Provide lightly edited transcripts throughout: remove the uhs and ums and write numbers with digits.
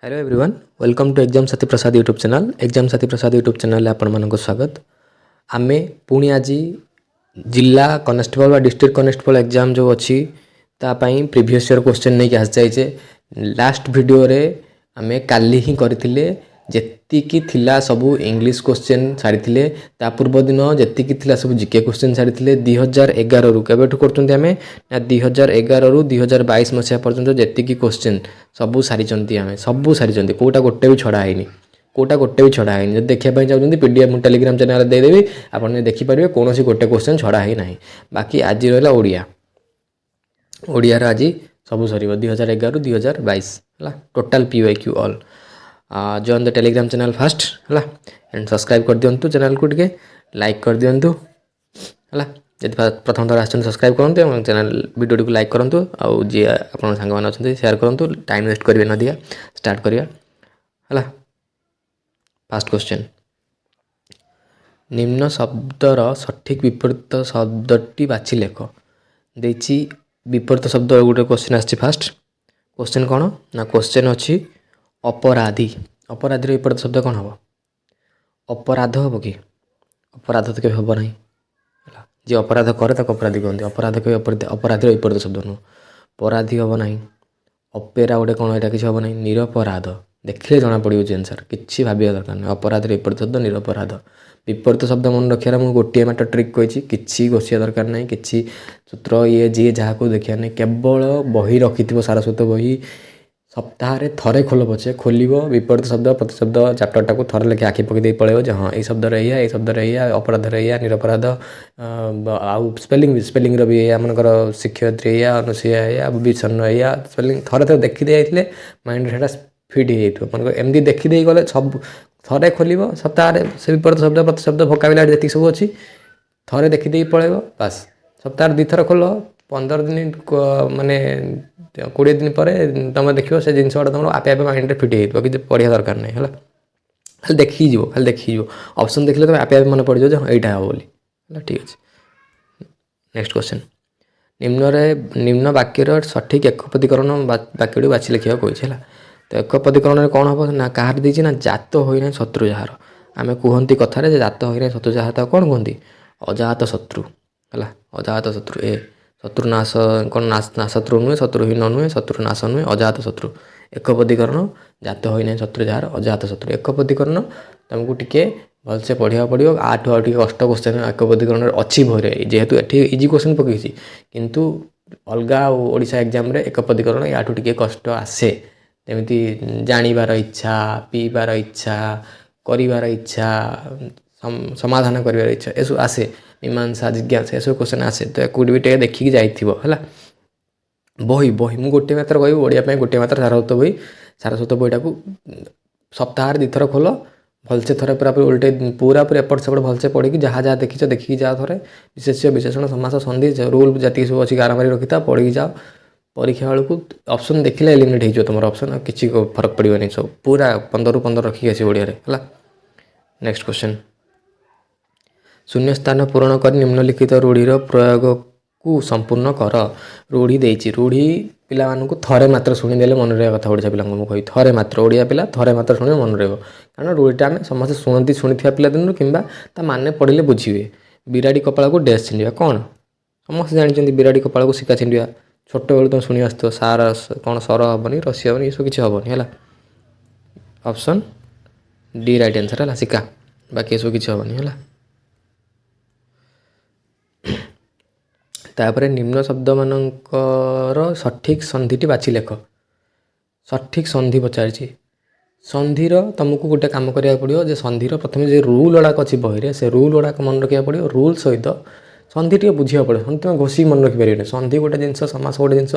Hello everyone welcome to exam Sathi Prasad YouTube channel exam Sathi Prasad YouTube channel आपण मानक स्वागत आमे पुणी आज जिला कनेस्टेबल व डिस्ट्रिक्ट कनेस्टेबल एग्जाम जो अच्छी तापाई प्रीवियस ईयर क्वेश्चन नहीं आस जाइए लास्ट वीडियो रे आमे काली ही करथिले जेतिकी थिला सबू इंग्लिश क्वेश्चन छाड़ी ता पूर्व दिन जेतिकी थिला सबू जीके क्वेश्चन छाड़ी 2011 रु केबेठु करछन्ते आमे ना 2011 रु 2022 मसिया पर्यंत जेतिकी क्वेश्चन सबू सारिचंती आमे सबू सारिचंती कोटा गोटे भी छड़ा हैनी कोटा गोटे भी छड़ा हैनी जब देखिया पई चाहउछन्ती पीडीएफ मु टेलीग्राम चैनल दे देबी आपन देखि परिबे कोनोसी गोटे क्वेश्चन छड़ा है नाही बाकी आज रहला ओडिया ओडिया रा आज सबू सरीबो 2011 रु 2022 हला total PYQ all join the Telegram channel fast है एंड सब्सक्राइब कर दिंतु चैनल को टे लाइक कर दिंतु है जब प्रथम थर आसान सब्सक्राइब करूँ चैनल वीडियो को लाइक करूँ आउ जी आप सांग मैंने अच्छा सेयार करूँ टाइम वेस्ट करेंगे नदिया स्टार्ट करिया है फास्ट क्वेश्चन निम्न शब्दर सठिक विपरीत शब्दटी बाछि लेख देछि विपरीत शब्द गोटे क्वेश्चन आछि फास्ट क्वेश्चन कौन ना क्वेश्चन अच्छी अपराधी अपराधी विपरीत शब्द कौन हम अपराध हम कि अपराध तो कभी हम ना जी अपराध करे ताको अपराधी कहते अपराध के अपराधी विपरीत शब्द नुह पराधी हम ना अपेरा गोटे कौन यहाँ किसी हम ना निरपराध देखिले जना पड़ो आंसर किसी भाविया दरकार नहीं अपराध विपरीत शब्द निरपराध विपरीत शब्द मन रखार मुझे गोटे मात्र ट्रिक कही कि घोषिया दरकार नहीं कि सूत्र ये जी जहाँ देखा नहीं केवल बही रखि सारस्वत बही सप्ताह थरे खोल पछे खोल विपरीत शब्द प्रति शब्द चैप्टर टाक थरे लेखे आखि पकई पड़े जे हाँ ये शब्द रहा ये शब्द रहा अपराध रहा निरपराध आउ स्पेलिंग स्पेलिंग भी आमर शिक्षयत्री या अनुसूया या विषण या स्पेलिंग थरे थरे देखी जाइए माइंड से फिट हो मन एमती देखीदे गले सब थरे खोल सप्ताह से विपरीत शब्द प्रति शब्द भोकाबुलारी जी सब अच्छी थरे देखीदे पड़े बास सप्ताह 2 थर खोल 15 दिन माने 20 दिन पर तुम देखो से जिन तुम आपे आपे माइंड फिट हो कि पढ़िया दरकार नहीं है खाली देखी ऑप्शन देखले तुम आपे आपे मन पड़ जाओ हाँ यहाँ हम बोली ठीक अच्छे नेक्स्ट क्वेश्चन निम्न वाक्यर सठिक एकपदीकरण वाक्यटी बाछि लिखा कही है तो एकपदीकरण कौन हम ना कहार दी ना जात होना शत्रु जार आम कहती कथार जात होना शत्रु जार तो कौन कहती अजात शत्रु है अजात शत्रु ए शत्रुनाश कौन ना शत्रु नुहे शत्रुहीन नुहे शत्रुनाश नुहे अजात शत्रु एकपदीकरण जात होना शत्रु जार अजात शत्रु एकपदीकरण तुमको टिके भलसे पढ़ा पड़ो आठ आठ कष्ट क्वेश्चन एकपदीकरण अच्छी बहरे जेहेतु ये इजी क्वेश्चन पकई किंतु अलग ओडिशा एग्जाम रे एकपदीकरण या टिके कष्ट आसे जमी जानिबार इच्छा पीबार इच्छा करिबार इच्छा समाधान करिबार इच्छा ये सब आसे मीमांसा जिज्ञासा ये सब क्वेश्चन आसे तो एक भी टे देखिकी जाइथिबो है बही बही मुझे गोटे मात्र कह ओडिया गोटे मात्र सारस्वत बहीटा को सप्ताह 2 थर खोल भलसे थरे पूरा उल्टे पूरा एपट सेपट भलसे पढ़ी जहाँ जहाँ देखी जाओ थरे विशेष्य विशेषण समास संधि रूल जी सब अच्छी गारमारी रखी था पढ़ी जाओ परीक्षा बेलू ऑप्शन देखिले एलिमिनेट हो तुम ऑप्शन किसी फरक पड़ोनी सब पूरा 15 ରୁ 15 रखिक आस ओडिया है नेक्स्ट क्वेश्चन शून्य स्थान पूरण कर निम्नलिखित रूढ़ीर प्रयोग को संपूर्ण कर रूढ़ी देछि रूढ़ी पिला मानू थरे मात्र शुणीदे मन रहा कथा ओडिया पिला कही थरे मात्र ओडिया पिला थरे मात्र शुणे मन रहा कारण रूढ़ीटा आम समस्त शुणी पिला दिन कि माने पढ़ले बुझे बिराड़ी कपाल को डेस छिंडिया कौन समस्त जानते बिराड़ी कपाल को शिका छिंडिया छोट बेलू तुम शुणी आसो सार कौन सर हेनी रसी हेनी सब किसी हेनी है ऑप्शन डी राइट आंसर है शिका बाकी सब किसी हेनी है तापर निम्न शब्द मानकर सठिक संधिटी बाछि लेख सठिक संधि पचारि संधिर तुमको गोटे काम करा पड़ो जे संधिर प्रथम जो रूल गुड़ाक अच्छी बही से रूल गुड़ाक मन रखा पड़ो रूल सहित संधि टे बुझा पड़ो संधि तुम घोषिक मन रखिपार संधि गोटे जिन समास गोटे जिन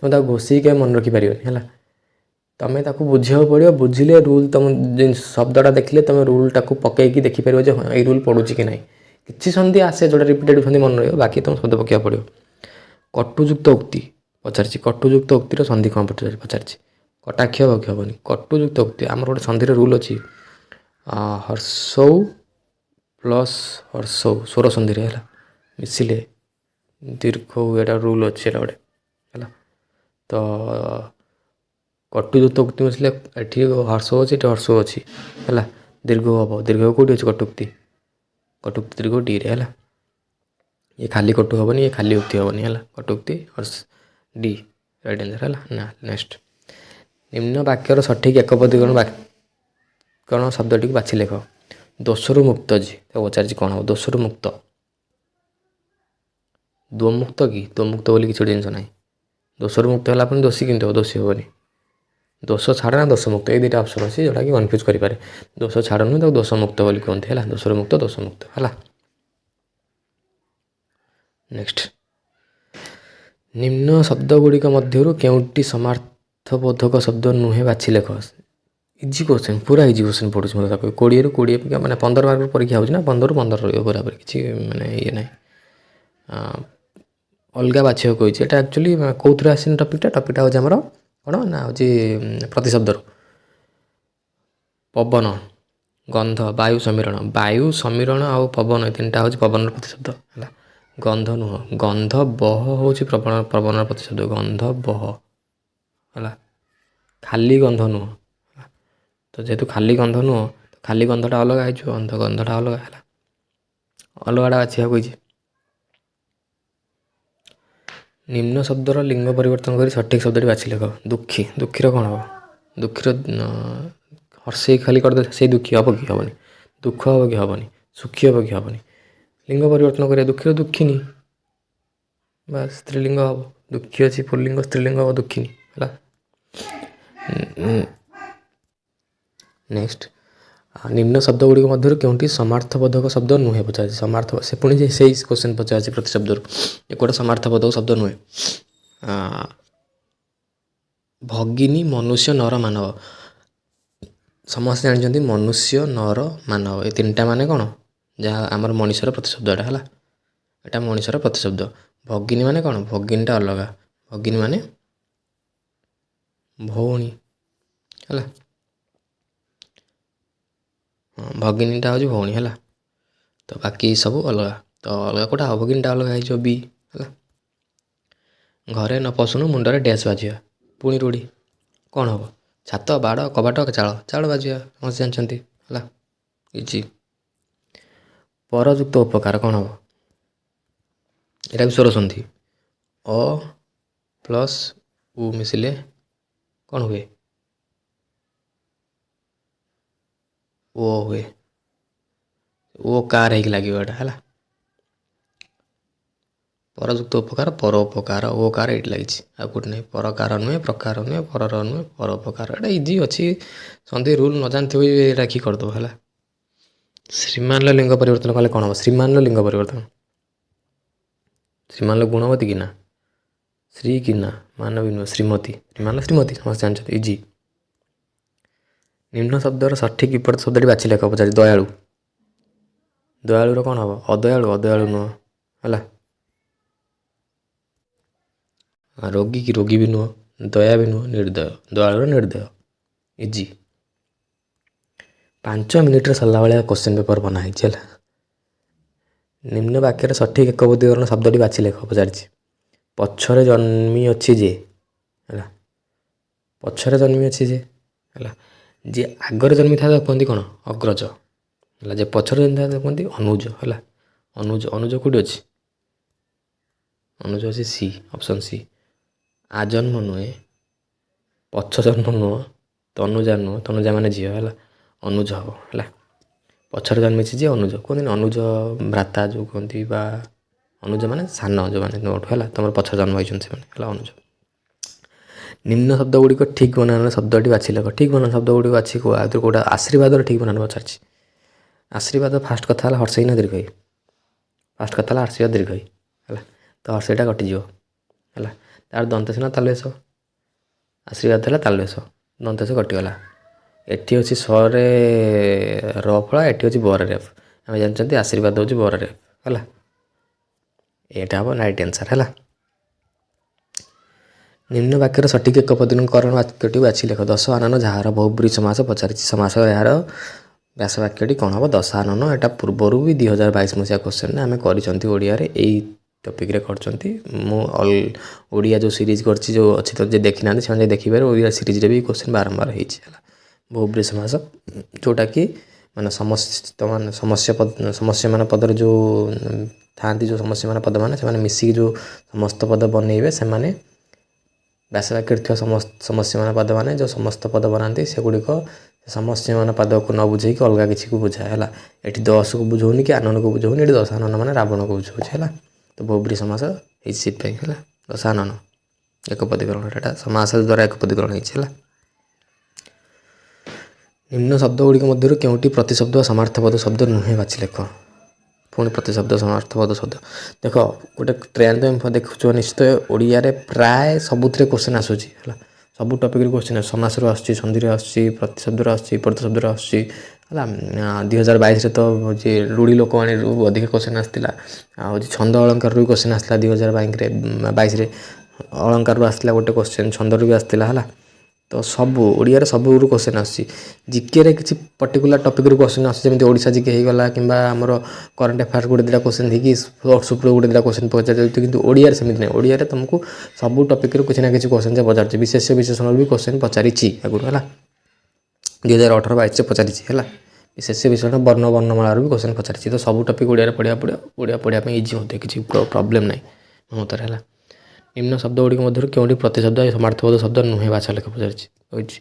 तुम घोषिक मन रखिपार है तुम ताक बुझा पड़ो बुझिले रूल तुम शब्दटा देखिले तुम रूल टाक पकईकी देखिपार हाँ ये रूल पड़ू कि नहीं किसी संधि आसे जोटा रिपीटेड संधि मन रहा बाकी तुम शब्द पकड़ा पड़ो कटुयुक्त उक्ति पचारि कटुयुक्त उक्तिर संधि कौन पचारि कटाक्ष भक्ष हेनी कटुयुक्त उक्ति आम गोटे संधिर रूल अच्छी हर्षौ प्लस हर्षौ स्वर संधि है मिसिले दीर्घ यहाँ रूल अच्छे गोटे है तो କଟୁ ଯୁକ୍ତୋକ୍ତି ମିଶିଲେ ଏଠି ହର୍ଷ ଅଛି ଏଠି ହର୍ଷ ଅଛି ହେଲା ଦୀର୍ଘ ହେବ ଦୀର୍ଘ କେଉଁଠି ଅଛି କଟୁକ୍ତି ଦୀର୍ଘ ଡିରେ ହେଲା ये खाली कटु हेनी ये खाली उक्ति हेनी है कटुक्ति हर्ष डी राइट आंसर है ना नेक्स्ट निम्न वाक्यर सठिक एकपदीकरण व्याकरण शब्दटी बाछि लेख दोषरु मुक्त जी पचार कौन हम दोषरु मुक्त द्वमुक्त कि द्वमुक्त बोली किसी जिन ना दोषरु मुक्त है दोषी किंतु दोषी हेनी दोष छाड़ ना दोष मुक्त ये दुटा ऑप्शन अच्छी जोटा कि कन्फ्यूज करें दोष छाड़ नुहे तो दोष मुक्त बोली कहते हैं दोषरु मुक्त दोष मुक्त है नेक्स्ट निम्न शब्द गुड़िक मध्य केउटी समार्थबोधक शब्द नुहे बाछि लेख इजी क्वेश्चन पूरा इजी क्वेश्चन पढ़ुଛି मतलब 20 ରୁ 20 माने 15 मार्क परीक्षा होची ना 15 ରୁ 15 रहियो बराबर किछि माने ये नै अलगा बाछियो कहछि एटा एक्चुअली कोथरा आसिन टॉपिकटा हो हमर कोन ना होची प्रतिशब्द पवन गंध वायु समीरण आ पवन ए तीनटा होची पवन प्रतिशब्द हला गंध नुह गंध बह हूँ प्रबन प्रतिशब्द गंध बह है खाली गंध नुह तो जेहेतु खाली गंध नुह तो खाली गंधटा अलग है गंधटा अलग है अलगटा बाछिया कही निम्न शब्दर लिंग परिवर्तन कर सठिक शब्द बाछि लेख दुखी दुखीर कौन हम दुखीर हर्षे खाली करदे से दुखी हम कि हेनी दुख हम कि हेनी सुखी हम कि हेनी लिंग परिवर्तन करिया दुखीर दुखिनी बस स्त्रीलिंग हम दुखी अच्छी पुल्लिंग स्त्रीलिंग हम दुखिनी है नेक्स्ट निम्न शब्द गुड़िक मध्य केउटी समार्थबोधक शब्द नुहे पचार समार्थ से पुणी से क्वेश्चन पचार प्रतिशब्द ये गोटे समार्थबोधक शब्द नुहे भगिनी मनुष्य नर मानव समस्त जानते मनुष्य नर मानव ये तीनटा माने कौन जहाँ आमर मनीषर प्रतिशब्दटा है यहाँ मनीषर प्रतिशब्द भगिनी माने कौन भगिनीटा अलग भगिनी माने भौणी है भगिनीटा हूँ भौणी है तो बाकी सब अलग तो अलग कौटा भगिनीटा अलग है बी है घरे न पशुनु मुंडरे डैश बाजिया पुणी रूढ़ी कौन हम छात बाड़ कबाट चाल चाल बाजिया समस्त जानते है इजी परयुक्त उपकार कौन हम यहाँ भी स्वर सन्धि अ प्लस उ मिसिले कौन हुए ओ हुए ओ कार है लगे है परयुक्त उपकार परोपकार ओ कार ये लगी आ कौटे नहीं परकार नुहे प्रकार नुहे पर नुहे परोपकार एटा इजी अच्छी सन्धि रूल न जानते हुए ये कि करदेव है श्रीमान लिंग परिवर्तन कले कौन हम श्रीमान लिंग परिवर्तन श्रीमान गुणवती कि ना श्री कि ना मानवी नुह श्रीमती श्रीमान श्रीमती समस्त जानते इजी निम्न शब्दर सठिक विपरीत शब्द बाछि लेख पचार दयालु दयालुर कौन हम अदयालु अदयालु नुह है रोगी की रोगी भी नुह दया भी नुह निर्दय दयालुर निर्दय इजी 5 मिनिट्रे सरला भाया क्वेश्चन पेपर बनाई है निम्न वाक्यर सठिक एकपदीकरण शब्दटी बाछि लेख पचार पछरे जन्मी अच्छी जे है पछरे जन्मी अच्छी जे है जी आगर जन्मी था कहते कौन अग्रज है जे पछरे जन्मी था कहते अनुज है अनुज अनुज कौटी अच्छी अनुज अच्छी सी ऑप्शन सी आजन्म नुहे पछ जन्म नुह तनुजा नुह तनुजा माने झील है अनुज हम है पछरे जन्मी जे अनुज कहते अनुज भ्राता जो कहती अनुज माने सान जो मैंने नोट है तुम पछरे जन्म होती अनुज निम्न शब्द गुड़िक ठीक बनाना शब्दटी बाछि लेख ठीक बनाना शब्द गुड़िक बाछि कौटा आशीर्वाद ठीक बनाना पचार आशीर्वाद फास्ट कथा हर्षई ना दीर्घई फास्ट कथा आशीर्वाद दीर्घई है तो हर्षईटा कटिज है तार दंतेश ना तालवेश आशीर्वाद है तालवेश दंतेश कटिगला एटी अच्छी सरे रफला एटी अच्छी बर रेफ आम जानते आशीर्वाद हूँ बर रेफ है यहाँ हम राइट आंसर है निम्न वाक्यर सठिक एकपदीकरण वाक्यटी बाछि लेख दश आनन जार बहुब्री समास पचार समास यार व्यास वाक्यटी कौन हम दश आनन यहाँ पूर्वर भी 2022 मसीहा क्वेश्चन आम कर ओडिया यही ଟପିକ୍ରେ କରୁଛନ୍ତି। ମୁଁ ଓଡ଼ିଆ ଯେଉଁ ସିରିଜ୍ କରିଛି ଯେଉଁ ଅଛି ତ ଯେ ଦେଖିନାହାନ୍ତି ସେମାନେ ଯାଇ ଦେଖିପାରିବେ। ଓଡ଼ିଆ ସିରିଜ୍ରେ ବି କ୍ୱେଶ୍ଚନ୍ ବାରମ୍ବାର ହେଇଛି ହେଲା। ବହୁବ୍ରୀହି ସମାସ ଯେଉଁଟାକି ମାନେ ସମସ୍ୟମାନ ପଦରେ ଯେଉଁ ଥାଆନ୍ତି ଯେଉଁ ସମସ୍ୟମାନ ପଦମାନେ ସେମାନେ ମିଶିକି ଯେଉଁ ସମସ୍ତ ପଦ ବନେଇବେ ସେମାନେ ବ୍ୟାସବାକ୍ୟରେ ଥିବା ସମସ୍ୟମାନ ପଦମାନେ ଯେଉଁ ସମସ୍ତ ପଦ ବନାନ୍ତି ସେଗୁଡ଼ିକ ସମସ୍ୟମାନ ପଦକୁ ନ ବୁଝେଇକି ଅଲଗା କିଛିକୁ ବୁଝାଏ ହେଲା। ଏଠି ଦଶକୁ ବୁଝଉନି କି ଆନନକୁ ବୁଝଉନି, ଏଠି ଦଶାନନ ମାନେ ରାବଣକୁ ବୁଝଉଛି ହେଲା। ତ ବହୁବ୍ରୀହି ସମାସ ହେଇଛି ସେଥିପାଇଁ ହେଲା। ଦଶାନନ ଏକପଦୀକରଣ, ଏଟା ସମାସ ଦ୍ୱାରା ଏକପଦୀକରଣ ହେଇଛି ହେଲା। ନିମ୍ନ ଶବ୍ଦ ଗୁଡ଼ିକ ମଧ୍ୟରୁ କେଉଁଟି ପ୍ରତିଶବ୍ଦ ସମାର୍ଥପଦ ଶବ୍ଦ ନୁହେଁ ବାଛି ଲେଖ। ପୁଣି ପ୍ରତିଶବ୍ଦ ସମାର୍ଥପଦ ଶବ୍ଦ ଦେଖ, ଗୋଟେ ଟ୍ରେଣ୍ଡ ତମେ ଦେଖୁଛ ନିଶ୍ଚୟ ଓଡ଼ିଆରେ ପ୍ରାୟ ସବୁଥିରେ କ୍ୱେଶ୍ଚନ୍ ଆସୁଛି ହେଲା। ସବୁ ଟପିକ୍ରେ କ୍ୱେଶ୍ଚନ୍ ଆସୁଛି, ସମାସରୁ ଆସୁଛି, ସନ୍ଧିରେ ଆସୁଛି, ପ୍ରତିଶବ୍ଦରୁ ଆସୁଛି, ପ୍ରତିଶବ୍ଦରୁ ଆସୁଛି ହେଲା। 2022ରେ ତ ହେଉଛି ରୂଢ଼ି ଲୋକବାଣୀରୁ ଅଧିକ କ୍ୱେଶ୍ଚନ୍ ଆସିଥିଲା। ଆଉ ହେଉଛି ଛନ୍ଦ ଅଳଙ୍କାରରୁ ବି କ୍ୱେଶ୍ଚନ୍ ଆସିଥିଲା 2022ରେ ଅଳଙ୍କାରରୁ ଆସିଥିଲା ଗୋଟେ କ୍ୱେଶ୍ଚନ୍, ଛନ୍ଦରୁ ବି ଆସିଥିଲା ହେଲା। ତ ସବୁ ଓଡ଼ିଆରେ ସବୁରୁ କ୍ୱେଶ୍ଚନ୍ ଆସୁଛି। ଜିକେରେ କିଛି ପର୍ଟିକୁଲାର ଟପିକ୍ରୁ କ୍ୱେଶ୍ଚନ୍ ଆସୁଛି, ଯେମିତି ଓଡ଼ିଶା ଜିକେ ହେଇଗଲା କିମ୍ବା ଆମର କରେଣ୍ଟ ଆଫେୟାର୍ସ ଗୋଟେ ଦୁଇଟା କ୍ୱେଶ୍ଚନ୍ ହେଇକି ସ୍ପୋର୍ଟସ୍ ଉପରେ ଗୋଟେ ଦୁଇଟା କ୍ୱେଶ୍ଚନ୍ ପଚାରିଯାଉଛି। କିନ୍ତୁ ଓଡ଼ିଆରେ ସେମିତି ନାହିଁ। ଓଡ଼ିଆରେ ତୁମକୁ ସବୁ ଟପିକ୍ରୁ କିଛି ନା କିଛି କ୍ୱେଶ୍ଚନ୍ ଯେ ପଚାରୁଛି। ବିଶେଷ୍ୟ ବିଶେଷଣରୁ ବି କ୍ୱେଶ୍ଚନ୍ ପଚାରିଛି ଆଗରୁ ହେଲା। 2018-22ରେ ପଚାରିଛି ହେଲା। ବିଶେଷ୍ୟ ବିଶେଷଣ ବର୍ଣ୍ଣମାଳାରୁ ବି କ୍ୱେଶ୍ଚନ୍ ପଚାରିଛି। ତ ସବୁ ଟପିକ୍ ଓଡ଼ିଆରେ ପଢ଼ିବା ପାଇଁ ଇଜି ମୋତେ, କିଛି ପ୍ରୋବ୍ଲେମ୍ ନାହିଁ ମୋ ମତରେ ହେଲା। ନିମ୍ନ ଶବ୍ଦ ଗୁଡ଼ିକ ମଧ୍ୟରୁ କେଉଁଠି ପ୍ରତିଶବ୍ଦ ସମାର୍ଥପଦ ଶବ୍ଦ ନୁହେଁ ବାଛ ଲେଖ ପଚାରିଛି କହିଛି।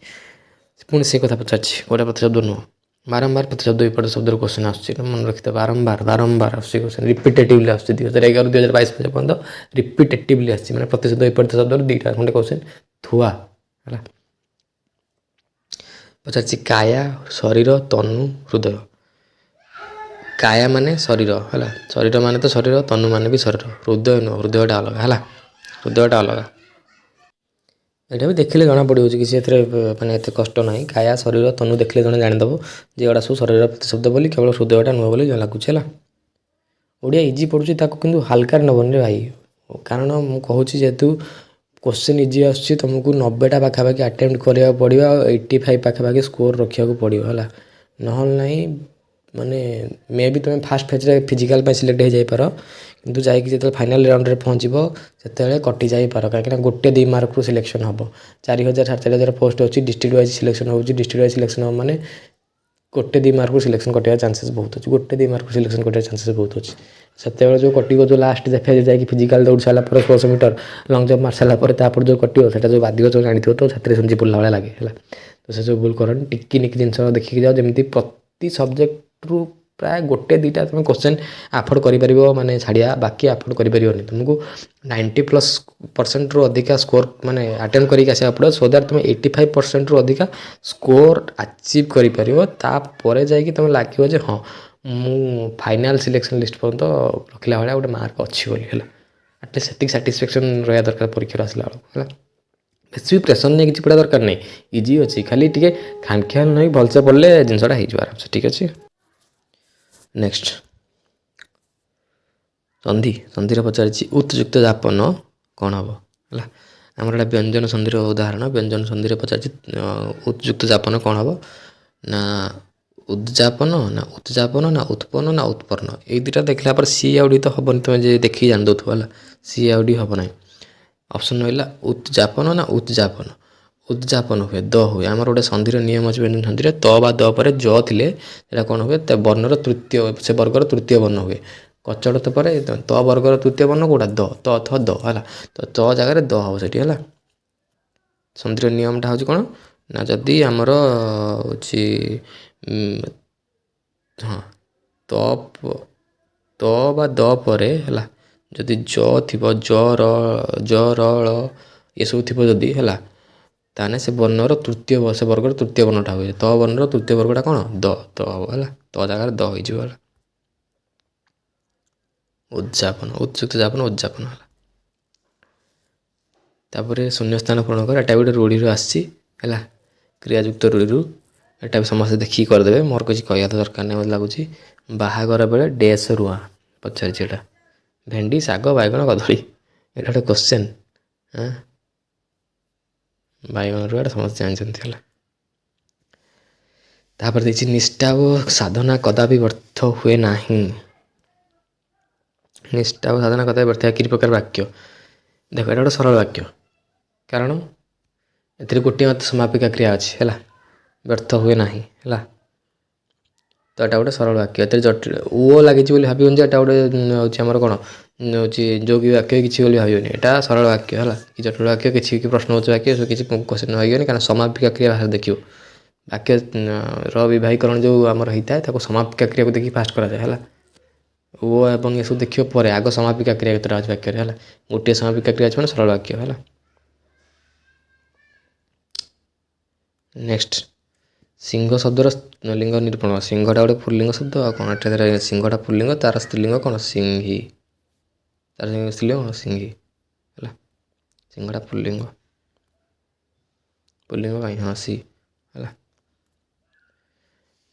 ପୁଣି ସେ କଥା ପଚାରିଛି ଗୋଟେ ପ୍ରତିଶବ୍ଦ ନୁହଁ। ବାରମ୍ବାର ପ୍ରତିଶବ୍ଦ ବିପରୀତ ଶବ୍ଦରୁ କ୍ୱେଶ୍ଚନ୍ ଆସୁଛି, ମନେ ରଖିଥିବ। ବାରମ୍ବାର ଆସୁଛି କ୍ୱେଶ୍ଚନ୍, ରିପିଟେଟିଭଲି ଆସୁଛି। 2011-2022 ପର୍ଯ୍ୟନ୍ତ ରିପିଟେଟିଭଲି ଆସିଛି, ମାନେ ପ୍ରତିଶବ୍ଦ ବିପରୀତ ଶବ୍ଦରୁ ଦୁଇଟା ଖଣ୍ଡେ କ୍ୱେଶ୍ଚନ୍ ଥୁଆ ହେଲା। ପଚାରିଛି କାୟା, ଶରୀର, ତନୁ, ହୃଦୟ। କାୟା ମାନେ ଶରୀର ହେଲା, ଶରୀର ମାନେ ତ ଶରୀର, ତନୁ ମାନେ ବି ଶରୀର। ହୃଦୟ ନୁହଁ, ହୃଦୟଟା ଅଲଗା ହେଲା, ହୃଦୟଟା ଅଲଗା। ଏଇଟା ବି ଦେଖିଲେ ଜଣାପଡ଼ିଯାଉଛି, କିଛି ଏଥିରେ ମାନେ ଏତେ କଷ୍ଟ ନାହିଁ। କାୟା, ଶରୀର, ତନୁ ଦେଖିଲେ ଜଣେ ଜାଣିଦେବ ଯେ ଏଗୁଡ଼ା ସବୁ ଶରୀରର ପ୍ରତିଶବ୍ଦ ବୋଲି, କେବଳ ହୃଦୟଟା ନୁହଁ ବୋଲି ଲାଗୁଛି ହେଲା। ଓଡ଼ିଆ ଇଜି ପଡ଼ୁଛି, ତାକୁ କିନ୍ତୁ ହାଲକାରେ ନେବନି ରେ ଭାଇ। କାରଣ ମୁଁ କହୁଛି ଯେହେତୁ କ୍ୱେଶ୍ଚନ୍ ଇଜି ଆସୁଛି, ତୁମକୁ 90ଟା ପାଖାପାଖି ଆଟେମ୍ପ୍ଟ କରିବାକୁ ପଡ଼ିବ ଆଉ 85 ପାଖାପାଖି ସ୍କୋର୍ ରଖିବାକୁ ପଡ଼ିବ ହେଲା। ନହେଲେ ନାହିଁ ମାନେ ମେ ବି ତୁମେ ଫାର୍ଷ୍ଟ ଫେଜ୍ରେ ଫିଜିକାଲ୍ ପାଇଁ ସିଲେକ୍ଟ ହେଇଯାଇପାର, କିନ୍ତୁ ଯାଇକି ଯେତେବେଳେ ଫାଇନାଲ୍ ରାଉଣ୍ଡରେ ପହଞ୍ଚିବ ସେତେବେଳେ କଟିଯାଇପାର। କାହିଁକିନା ଗୋଟେ 2 ମାର୍କରୁ ସିଲେକ୍ସନ୍ ହେବ। 4000 4,500 ପୋଷ୍ଟ ଅଛି, ଡିଷ୍ଟ୍ରିକ୍ଟ ୱାଇଜ୍ ସିଲେକ୍ସନ୍ ହେଉଛି। ଡିଷ୍ଟ୍ରିକ୍ଟ ୱାଇଜ୍ ସିଲେକ୍ସନ୍ ହେବ ମାନେ ଗୋଟେ 2 ମାର୍କରୁ ସିଲେକ୍ସନ୍ କଟିବାର ଚାନ୍ସେସ୍ ବହୁତ ଅଛି। ଗୋଟେ 2 ମାର୍କରୁ ସିଲେକ୍ସନ୍ କଟିବାର ଚାନ୍ସେସ୍ ବହୁତ ଅଛି। ସେତେବେଳେ ଯେଉଁ କଟିବ, ଯେଉଁ ଲାଷ୍ଟ ଫେଜ୍ ଯାଇକି ଫିଜିକାଲ୍ ଦୌଡ଼ି ସାରିଲା ପରେ 1600 ମିଟର ଲଙ୍ଗ୍ ଜମ୍ପ ମାରି ସାରିଲା ପରେ ତାପରେ ଯେଉଁ କଟିବ, ସେଟା ଯେଉଁ ବାଧିବ ଯେଉଁ ଜାଣିଥିବ ତ, ଛାତିରେ ସୁଞ୍ଚି ପଡ଼ିଲା ଭଳିଆ ଲାଗେ ହେଲା। ତ ସେସବୁ ଭୁଲ କରନି, ଟିକି ଜିନିଷ ଦେଖିକି ଯାଅ, ଯେମିତି ପ୍ରତି ସବଜେକ୍ଟରୁ ପ୍ରାୟ ଗୋଟେ 2ଟା ତୁମେ କ୍ୱେଶ୍ଚନ୍ ଆଫୋର୍ଡ଼ କରିପାରିବ, ମାନେ ଛାଡ଼ିବା, ବାକି ଆଫୋର୍ଡ଼ କରିପାରିବନି। ତୁମକୁ 90+%ରୁ ଅଧିକା ସ୍କୋର୍ ମାନେ ଆଟେମ୍ପ୍ଟ କରିକି ଆସିବାକୁ ପଡ଼ିବ, ସୋ ଦ୍ୟାଟ୍ ତୁମେ 85%ରୁ ଅଧିକା ସ୍କୋର୍ ଆଚିଭ୍ କରିପାରିବ। ତାପରେ ଯାଇକି ତୁମେ ଲାଗିବ ଯେ ହଁ ମୁଁ ଫାଇନାଲ୍ ସିଲେକ୍ସନ୍ ଲିଷ୍ଟ ପର୍ଯ୍ୟନ୍ତ ରଖିଲା ଭଳିଆ ଗୋଟେ ମାର୍କ ଅଛି ବୋଲି ହେଲା। ଆଟଲିଷ୍ଟ ସେତିକି ସାଟିସ୍ଫ୍ୟାକ୍ସନ୍ ରହିବା ଦରକାର ପରୀକ୍ଷାରୁ ଆସିଲା ବେଳକୁ ହେଲା। ବେଶୀ ବି ପ୍ରେସର୍ ନେଇ କିଛି ପଢ଼ିବା ଦରକାର ନାହିଁ, ଇଜି ଅଛି। ଖାଲି ଟିକେ ଖାମଖିଆଲ ନେଇ ଭଲସେ ପଢ଼ିଲେ ଜିନିଷଟା ହେଇଯିବ ଆରାମସେ, ଠିକ୍ ଅଛି। ନେକ୍ସଟ ସନ୍ଧିରେ ପଚାରିଛି ଉତ୍ଯୁକ୍ତ ଯାପନ କ'ଣ ହେବ ହେଲା। ଆମର ଏଇଟା ବ୍ୟଞ୍ଜନ ସନ୍ଧିର ଉଦାହରଣ। ବ୍ୟଞ୍ଜନ ସନ୍ଧିରେ ପଚାରିଛି ଉତ୍ଯୁକ୍ତ ଯାପନ କ'ଣ ହେବ ନା ଉଦ୍ଯାପନ ନା ଉତ୍ଯାପନ ନା ଉତ୍ପନ୍ନ ନା ଉତ୍ପନ୍ନ। ଏଇ ଦୁଇଟା ଦେଖିଲା ପରେ ସି ଆଉ ଡି ତ ହେବନି, ତୁମେ ଯେ ଦେଖିକି ଜାଣିଦେଉଥିବ ହେଲା। ସି ଆଉ ଡି ହେବ ନାହିଁ। ଅପସନ୍ ରହିଲା ଉତ୍ଯାପନ ନା ଉଦ୍ଯାପନ। ଉଦ୍ଯାପନ ହୁଏ, ଦ ହୁଏ। ଆମର ଗୋଟେ ସନ୍ଧିର ନିୟମ ଅଛି ବ୍ୟଞ୍ଜନ ସନ୍ଧିରେ, ତ ବା ଦ ପରେ ଜ ଥିଲେ ସେଇଟା କ'ଣ ହୁଏ, ବର୍ଣ୍ଣର ତୃତୀୟ, ସେ ବର୍ଗର ତୃତୀୟ ବର୍ଣ୍ଣ ହୁଏ। କଚଡ଼ତ ପରେ ତ ବର୍ଗର ତୃତୀୟ ବର୍ଣ୍ଣ କେଉଁଟା, ଦ, ତ ଥ ଦ ହେଲା। ତ ଜାଗାରେ ଦ ହେବ ସେଠି ହେଲା। ସନ୍ଧିର ନିୟମଟା ହେଉଛି କ'ଣ ନା, ଯଦି ଆମର ହେଉଛି ହଁ ତ ବା ଦ ପରେ ହେଲା, ଯଦି ଜ ଥିବ, ଜ ର ଳ ଏସବୁ ଥିବ ଯଦି ହେଲା, ତାହେଲେ ସେ ବର୍ଣ୍ଣର ସେ ବର୍ଗର ତୃତୀୟ ବର୍ଣ୍ଣଟା ହୁଏ। ତ ବର୍ଣ୍ଣର ତୃତୀୟ ବର୍ଗଟା କ'ଣ, ଦ ହେବ ହେଲା। ତ ଜାଗାରେ ଦ ହେଇଯିବ ହେଲା। ଉଦ୍ଯାପନ, ଉତ୍ଯୁକ୍ତ ଯାପନ, ଉଦ୍ଯାପନ ହେଲା। ତାପରେ ଶୂନ୍ୟସ୍ଥାନ ପୂରଣ କର। ଏଟା ଗୋଟେ ରୂଢ଼ିରୁ ଆସିଛି ହେଲା, କ୍ରିୟାଯୁକ୍ତ ରୂଢ଼ିରୁ। ଏଟା ବି ସମସ୍ତେ ଦେଖିକି କରିଦେବେ, ମୋର କିଛି କହିବା ତ ଦରକାର ନାହିଁ ମୋତେ ଲାଗୁଛି। ବାହାଘର ବେଳେ ଡ୍ୟାସ୍ ରୁଆ ପଚାରିଛି ଏଟା। ଭେଣ୍ଡି, ଶାଗ, ବାଇଗଣ, କଦଳୀ। ଏଇଟା ଗୋଟେ କ୍ୱେଶ୍ଚନ୍। ବାଇଗଣ ରୁଆ ଏଟା ସମସ୍ତେ ଜାଣିଛନ୍ତି ହେଲା। ତାପରେ ଦେଇଛି ନିଷ୍ଠା ଓ ସାଧନା କଦାପି ବ୍ୟର୍ଥ ହୁଏ ନାହିଁ। निष्ठा और साधना कथा व्यर्थ कि प्रकार वाक्य देख ये गोटे सरल वाक्य कारण ए गोटे मत समापिका क्रिया अच्छी है व्यर्थ हुए ना है तो यहाँ गोटे सरल वाक्य ए जटिल ओ लगी भावन जो यहाँ गोटे हूँ कौन हूँ जो कि वाक्य किसी भावन यहाँ सरल वाक्य है कि जटिल वाक्य किसी प्रश्न होता वाक्य किसी क्वेश्चन भावन क्या समापिका क्रिया भाषा देखिए वाक्य रविभाहीकरण जो आमर होता है समापिका क्रिया को देखिए फास्ट कराए है ओ एवं ये सब देखिए पर आग समापिका क्रिया केतटा अच्छे वाक्य है गोटे समापिका क्रिया अच्छे सरल वाक्य है नेक्स्ट सिंह शब्दर लिंग निरूपण सिंहटा गोटे पुल्लिंग शब्द आ कौन एट सिंहटा पुल्लिंग तार स्त्रीलिंग कौन सिंही तार स्त्रीलिंग कौन सिंही है सिंहटा पुल्लिंग पुल्लिंग कहीं हाँ सी है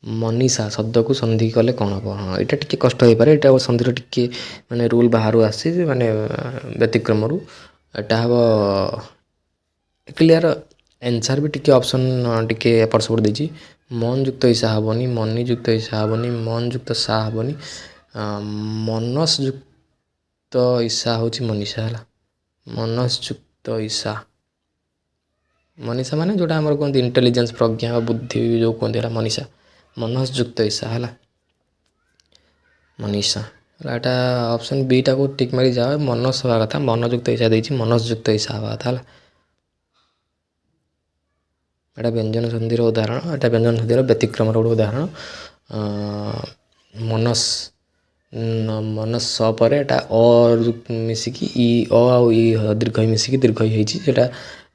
मनीषा शब्द को संधि कले कौन हम हाँ यहाँ टी कष्ट हो पारे यहाँ संधि टी माने रूल बाहर आसी माने व्यतिक्रम यहाँ हम क्लियर एनसर भी टी ऑप्शन टी एपट सेपट देती मन युक्त ईसा हेनी मनी युक्त ईसा हेनी मन युक्त सा हेनी मनस युक्त ईसा हूँ मनीषा है मनस युक्त ईसा मनीषा माने जोटा आम कहते इंटेलिजेंस प्रज्ञा बुद्धि जो कहते हैं मनीषा मनस युक्त ईसा है मनीषा यहाँ ऑप्शन बी टाक टिक मारी जाओ मनस हवा कथा मन युक्त ईसा देती मनस युक्त ईसा हवा कथा यहाँ व्यंजन संधि उदाहरण यहाँ व्यंजन संधि व्यतिक्रम गोटे उदाहरण मनस मनस स पर मिसिकी इ आउ इ दीर्घ मिसिकी दीर्घ होता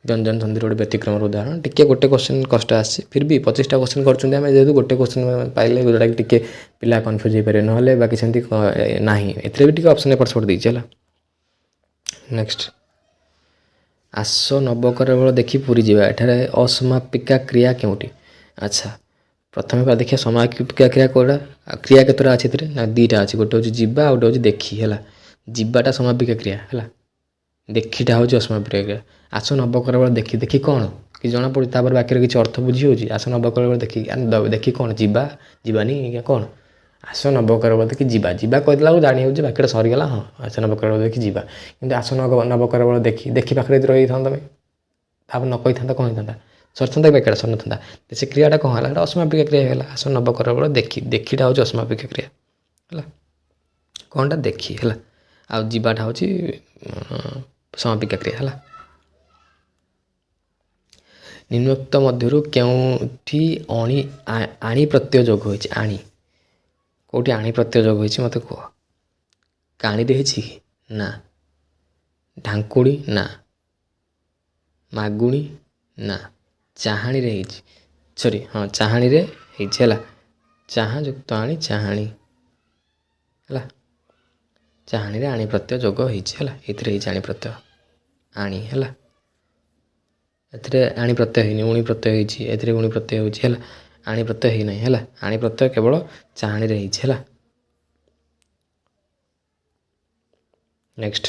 व्यंजन संधि गोटे व्यतिक्रम उदाहरण टी गोटे क्वेश्चन कष्ट आसी फिर भी 25टा क्वेश्चन करें गोटे क्वेश्चन पाइले जोटा कि टी पिला कन्फ्यूज हो पारे ना बाकी सेमती ना ए भी ऑप्शन एपट सेपट देती है नेक्स्ट आस नवकर बेल देखी पूरी जावा एठारे असमापिका क्रिया केउटी अच्छा प्रथम देखिए समापिका क्रिया कौटा क्रिया केतटा अच्छे ना दुईटा अच्छे गोटे हूँ जीवा गोटे हूँ देखी है जीवाटा समापिका क्रिया है देखीटा हूँ असमापिका क्रिया आस नवकर बेल देखी देखी कौन कि जना पड़ी वाक्य किसी अर्थ बुझी हो आस नवकर बेल देखी देखी कौन जीवा जीवानी कौन आस नवकर बेल देखी जीवा जीवा कहला जानी हो वाक्यटा सरीगला हाँ आस नवकर बेल देखी जीवा कि आस नवकर बेल देखी देखी पाखे रही था तुम आप न कही था कौन होता सरता वाक्यटा सर ना से क्रियाटा कौन है असमापिका क्रिया है आस नवकर बेल देखी देखीटा हूँ असमापिका क्रिया है कौनटा देखी है आ जीवाटा हूँ समापिका क्रिया है निम्नोक्त मध्य क्योंठी आणी प्रत्यय जोग होती आणी कौटी आणी प्रत्यय जोग होती मत कह काणी रही ना ढांकुणी ना मागुणी ना चाहाणी रही सॉरी हाँ चाहाणी रे है चाहा युक्त आणी चाहाणी है चाहाणी रे आणी प्रत्यय जोग होती आणी प्रत्यय आणी है आणी प्रत्यय होनी उणी प्रत्यय होती उणी प्रत्यय होती आणी प्रत्यय होना है आणी प्रत्यय केवल चाहाणी रही है नेक्स्ट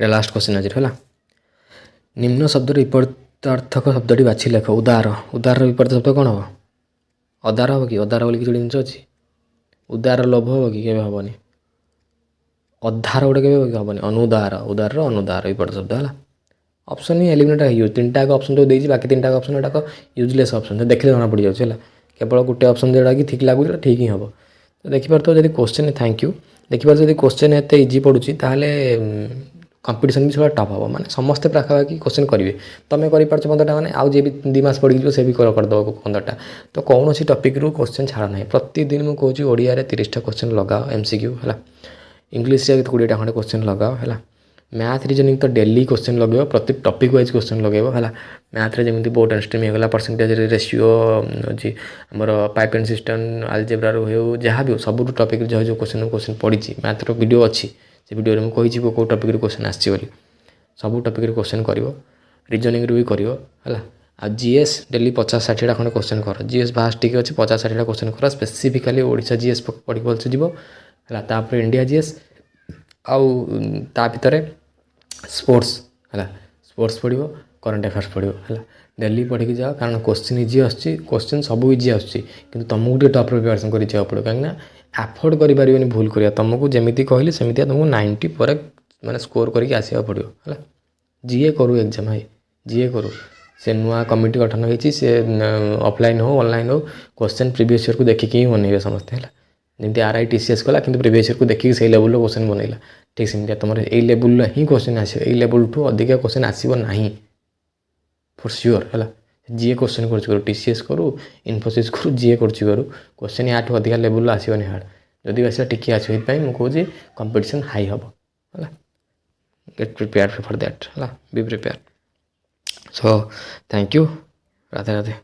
ये लास्ट क्वेश्चन आज है निम्न शब्द विपरीतार्थक शब्दटी बाछि लेख उदार उदार विपरीत शब्द कौन हम अदार हम कि अदार बोली किसी जिन अच्छी उदार लोभ हम कि हेनी अधार गोटे के हेनी अनुदार उदार अनुदार विपरीत शब्द है ऑप्शन ही एलिमिनेट हो 3टा ऑप्शन जो देती बाकी 3टा ऑप्शन गुड़ाक यूजलेस ऑप्शन देखने जना पड़ जाए केवल गोटे ऑप्शन जोटा कि ठीक लगुच ठीक ही हम तो देखिपार तो जब क्वेश्चन थैंक यू देखिपार जब क्वेश्चन एत इजी पड़ुची ताहले कंपटीशन भी थोड़ा टफ हम माने समस्ते पाखापाखि क्वेश्चन करेंगे तुम कर 15टा मैंने आउ जी भी 2 मास पढ़ी से भी करदेव 15टा तो कौन सी टॉपिक रू क्वेश्चन छाड़ ना प्रतिदिन मुझे कहूँ ओडिया 30टा क्वेश्चन लगाओ MCQ है इंग्लीश 20टा खंडे क्वेश्चन लगाओ है मैथ रीजनिंग तो डेली क्वेश्चन लगे प्रति टॉपिक वाइज क्वेश्चन लगे है मैथ रे जमी बोर्ड एंड स्ट्रीम होगा परसेंटेज रेशियो अच्छी आमर पाइप एंड सिस्टम आलजेब्रा हो जहाँ भी हो सब टॉपिक जो जो क्वेश्चन पड़ी मैथ रो वीडियो अच्छी से वीडियो में कही कौ टॉपिक क्वेश्चन आसी सब टॉपिक क्वेश्चन कर रीजनिंग भी कर आ जीएस डेली 50-60टा खंडे क्वेश्चन कर जीएस भास्ट टी अच्छे 50-60टा क्वेश्चन कर स्पेसिफिकाली ओडिशा जीएस पढ़ी भलसे जीव है इंडिया जीएस आउ ता भितर स्पोर्ट्स है स्पोर्ट्स पढ़ो करंट अफेयर्स पढ़ो है ଡେଲି ପଢ଼ିକି ଯାଅ, କାରଣ କୋଶ୍ଚିନ୍ ଇଜି ଆସୁଛି, କୋଶ୍ଚିନ୍ ସବୁ ଇଜି ଆସୁଛି, କିନ୍ତୁ ତୁମକୁ ଟିକେ ଟପ୍ ପ୍ରିପାରେସନ୍ କରି ଯିବାକୁ ପଡ଼ିବ, କାହିଁକିନା ଆଫୋର୍ଡ଼ କରିପାରିବନି ଭୁଲ କରିବା। ତୁମକୁ ଯେମିତି କହିଲି ସେମିତିଆ ତୁମକୁ 90 ପରେ ମାନେ ସ୍କୋର୍ କରିକି ଆସିବାକୁ ପଡ଼ିବ ହେଲା। ଯିଏ କରୁ ଏକ୍ଜାମ୍ ଭାଇ, ଯିଏ କରୁ, ସେ ନୂଆ କମିଟି ଗଠନ ହେଇଛି, ସେ ଅଫଲାଇନ୍ ହଉ ଅନଲାଇନ୍ ହଉ, କୋଶ୍ଚିନ୍ ପ୍ରିଭିୟସ୍ ଇୟର୍କୁ ଦେଖିକି ହିଁ ବନେଇବେ ସମସ୍ତେ ହେଲା। ଯେମିତି RI TCS କଲା କିନ୍ତୁ ପ୍ରିଭିୟସ୍ ଇୟର୍କୁ ଦେଖିକି ସେଇ ଲେବୁଲ୍ର କୋଶ୍ଚିନ୍ ବନେଇଲା, ଠିକ୍ ସେମିତିଆ ତୁମର ଏଇ ଲେବୁଲ୍ର ହିଁ କୋଶ୍ଚିନ୍ ଆସିବ, ଏଇ ଲେବୁଲ୍ଠୁ ଅଧିକା କୋଶ୍ଚିନ୍ ଆସିବ ନାହିଁ ଫର୍ ସିଓର୍ ହେଲା। ଯିଏ କୋଶ୍ଚିନ୍ କରୁଛି କରୁ, TCS କରୁ, ଇନଫୋସିସ୍ କରୁ, ଯିଏ କରୁଛି କରୁ, କୋଶ୍ଚିନ୍ ୟାଠୁ ଅଧିକା ଲେବୁଲ୍ର ଆସିବନି ହାର୍ଡ଼। ଯଦି ଆସିବା ଟିକେ ଆସିବ, ସେଥିପାଇଁ ମୁଁ କହୁଛି କମ୍ପିଟିସନ୍ ହାଇ ହେବ ହେଲା। ଗେଟ୍ ପ୍ରିପେୟାର୍ଡ ଫର୍ ଦ୍ୟାଟ୍ ହେଲା, ବି prepare. So thank you, Radhe Radhe.